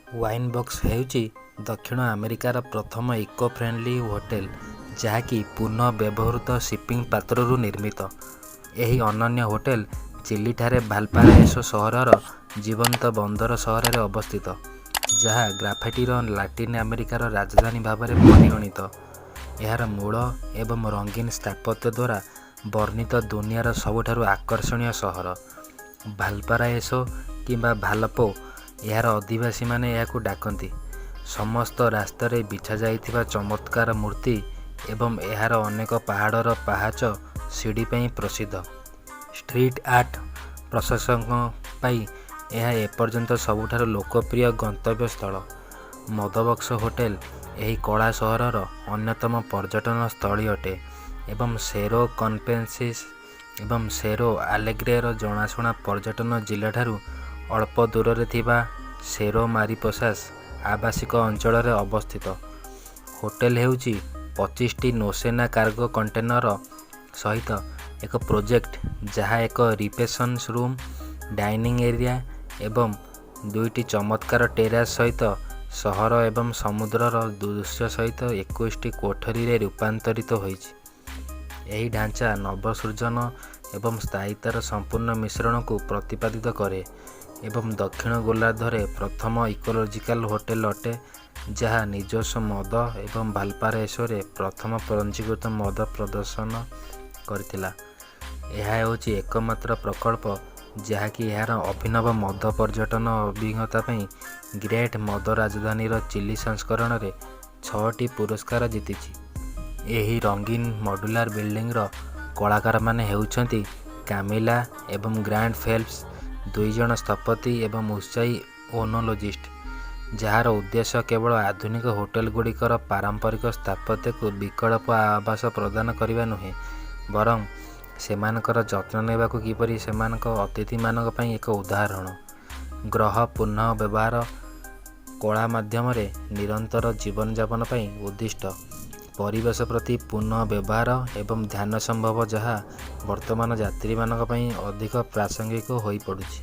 Wine box ହେଉଛି ଦକ୍ଷିଣ ଆମେରିକାର ପ୍ରଥମ ଇକୋ ଫ୍ରେଣ୍ଡଲି ହୋଟେଲ ଯାହାକି ପୁନଃ ବ୍ୟବହୃତ ଶିପିଂ ପାତ୍ରରୁ ନିର୍ମିତ। ଏହି ଅନନ୍ୟ ହୋଟେଲ ଚିଲିଠାରେ ଭାଲପାରାଇସୋ ସହରର ଜୀବନ୍ତ ବନ୍ଦର ସହରରେ ଅବସ୍ଥିତ, ଯାହା ଗ୍ରାଫାଇଟ୍ର ଲାଟିନ୍ ଆମେରିକାର ରାଜଧାନୀ ଭାବରେ ପରିଗଣିତ। ଏହାର ମୂଳ ଏବଂ ରଙ୍ଗୀନ ସ୍ଥାପତ୍ୟ ଦ୍ୱାରା ବର୍ଣ୍ଣିତ ଦୁନିଆର ସବୁଠାରୁ ଆକର୍ଷଣୀୟ ସହର ଭାଲପାରାଇସୋ କିମ୍ବା ଭାଲପୋ ଏହାର ଅଧିବାସୀମାନେ ଏହାକୁ ଡାକନ୍ତି। ସମସ୍ତ ରାସ୍ତାରେ ବିଛାଯାଇଥିବା ଚମତ୍କାର ମୂର୍ତ୍ତି ଏବଂ ଏହାର ଅନେକ ପାହାଡ଼ର ପାହାଚ ସିଡ଼ି ପାଇଁ ପ୍ରସିଦ୍ଧ। ଷ୍ଟ୍ରିଟ୍ ଆର୍ଟ ପ୍ରଶଂସକଙ୍କ ପାଇଁ ଏହା ଏପର୍ଯ୍ୟନ୍ତ ସବୁଠାରୁ ଲୋକପ୍ରିୟ ଗନ୍ତବ୍ୟ ସ୍ଥଳ। ମଦବକ୍ସ ହୋଟେଲ ଏହି କଳା ସହରର ଅନ୍ୟତମ ପର୍ଯ୍ୟଟନ ସ୍ଥଳୀ ଅଟେ ଏବଂ ସେରୋ କନପେନ୍ସିସ୍ ଏବଂ ସେରୋ ଆଲେଗ୍ରେର ଜଣାଶୁଣା ପର୍ଯ୍ୟଟନ ଜିଲ୍ଲାଠାରୁ ଅଳ୍ପ ଦୂରରେ ଥିବା ସେରୋ ମାରିପୋସାସ୍ ଆବାସିକ ଅଞ୍ଚଳରେ ଅବସ୍ଥିତ। ହୋଟେଲ ହେଉଛି 25ଟି ନୌସେନା କାର୍ଗୋ କଣ୍ଟେନର ସହିତ ଏକ ପ୍ରୋଜେକ୍ଟ ଯାହା ଏକ ରିସେପ୍ସନ୍ ରୁମ୍, ଡାଇନିଂ ଏରିଆ ଏବଂ 2ଟି ଚମତ୍କାର ଟେରାସ୍ ସହିତ ସହର ଏବଂ ସମୁଦ୍ରର ଦୃଶ୍ୟ ସହିତ 21ଟି କୋଠରୀରେ ରୂପାନ୍ତରିତ ହୋଇଛି। ଏହି ଢାଞ୍ଚା ନବସୃଜନ ଏବଂ ସ୍ଥାୟିତ୍ୱର ସମ୍ପୂର୍ଣ୍ଣ ମିଶ୍ରଣକୁ ପ୍ରତିପାଦିତ କରେ ଏବଂ ଦକ୍ଷିଣ ଗୋଲାର୍ଦ୍ଧରେ ପ୍ରଥମ ଇକୋଲୋଜିକାଲ ହୋଟେଲ ଅଟେ ଯାହା ନିଜସ୍ୱ ମଦ ଏବଂ ଭାଲପାରାଇସୋରେ ପ୍ରଥମ ପଞ୍ଜୀକୃତ ମଦ ପ୍ରଦର୍ଶନ କରିଥିଲା। ଏହା ହେଉଛି ଏକମାତ୍ର ପ୍ରକଳ୍ପ ଯାହାକି ଏହାର ଅଭିନବ ମଦ ପର୍ଯ୍ୟଟନ ଅଭିଜ୍ଞତା ପାଇଁ ଗ୍ରେଟ୍ ମଦ ରାଜଧାନୀର ଚିଲି ସଂସ୍କରଣରେ 6ଟି ପୁରସ୍କାର ଜିତିଛି। ଏହି ରଙ୍ଗୀନ ମଡୁଲାର ବିଲ୍ଡିଂର କଳାକାରମାନେ ହେଉଛନ୍ତି କାମିଲା ଏବଂ ଗ୍ରାଣ୍ଟ ଫେଲ୍ପ୍ସ, 2 ଜଣ ସ୍ଥପତି ଏବଂ ଉତ୍ସାହୀ ଓନୋଲୋଜିଷ୍ଟ, ଯାହାର ଉଦ୍ଦେଶ୍ୟ କେବଳ ଆଧୁନିକ ହୋଟେଲଗୁଡ଼ିକର ପାରମ୍ପରିକ ସ୍ଥାପତ୍ୟକୁ ବିକଳ୍ପ ଆବାସ ପ୍ରଦାନ କରିବା ନୁହେଁ, ବରଂ ସେମାନଙ୍କର ଯତ୍ନ ନେବାକୁ କିପରି ସେମାନଙ୍କ ଅତିଥିମାନଙ୍କ ପାଇଁ ଏକ ଉଦାହରଣ। ଗ୍ରହ ପୁନଃ ବ୍ୟବହାର କଳା ମାଧ୍ୟମରେ ନିରନ୍ତର ଜୀବନଯାପନ ପାଇଁ ଉଦ୍ଦିଷ୍ଟ ପରିବେଶ ପ୍ରତି ପୁନଃ ବ୍ୟବହାର ଏବଂ ଧ୍ୟାନ ସମ୍ଭବ ଯାହା ବର୍ତ୍ତମାନ ଯାତ୍ରୀମାନଙ୍କ ପାଇଁ ଅଧିକ ପ୍ରାସଙ୍ଗିକ ହୋଇପଡ଼ୁଛି।